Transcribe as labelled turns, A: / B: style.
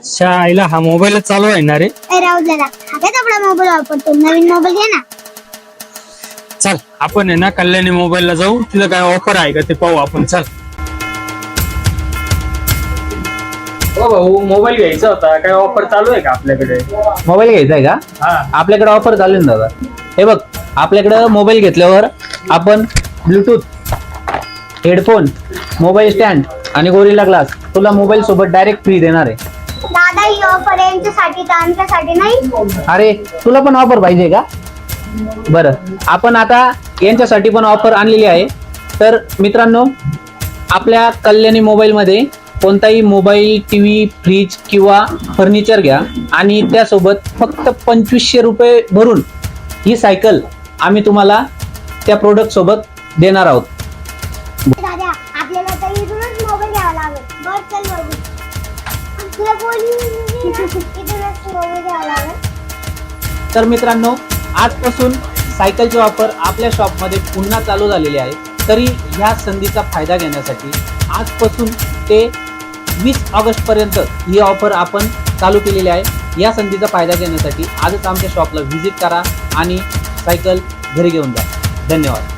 A: शाळेला हा मोबाईल चालू आहे ना रे.
B: राहू दे ना, हातात आपला मोबाईल वापरतो, नवीन मोबाईल घे ना.
A: चल आपण आहे ना कल्याणी मोबाईलला जाऊ, तिथं काय ऑफर आहे का ते पाहू आपण. चल. हो भाऊ, मोबाईल घ्यायचा होता, काय ऑफर चालू आहे का आपल्याकडे?
C: मोबाईल घ्यायचा आहे का?
A: हा.
C: आपल्याकडे ऑफर चालू आहे ना दादा. हे बघ, आपल्याकडे मोबाईल घेतल्यावर आपण ब्लूटूथ, हेडफोन, मोबाईल स्टँड आणि गोरिल्ला ग्लास तुला मोबाईल सोबत डायरेक्ट फ्री देणार आहे.
B: दादा ही ऑफर यांच्यासाठी तर आमच्यासाठी नाही.
C: अरे तुला पण ऑफर पाहिजे का? बरं, आपण आता यांच्यासाठी पण ऑफर आणलेली आहे. तर मित्रांनो, आपल्या कल्याणी मोबाईलमध्ये कोणताही मोबाईल, टीव्ही, फ्रीज किंवा फर्निचर घ्या आणि त्यासोबत फक्त 2500 रुपये भरून ही सायकल आम्ही तुम्हाला त्या प्रोडक्ट सोबत देणार आहोत.
B: दादा आपल्याला तर इथूनच मोबाईल घ्यावा लागेल. बरं चल बघू. तुला इथूनच मोबाईल घ्यावा लागेल.
C: तर मित्रांनो, आजपासून सायकलची ऑफर आपल्या शॉपमध्ये पुन्हा चालू झालेली आहे. तरी ह्या संधीचा फायदा घेण्यासाठी आजपासून ते 20 ऑगस्ट पर्यंत ही ऑफर आपण चालू केलेली आहे. या संधीचा फायदा घेण्यासाठी आजच आमच्या शॉपला व्हिजिट करा आणि सायकल घरी घेऊन जा. धन्यवाद.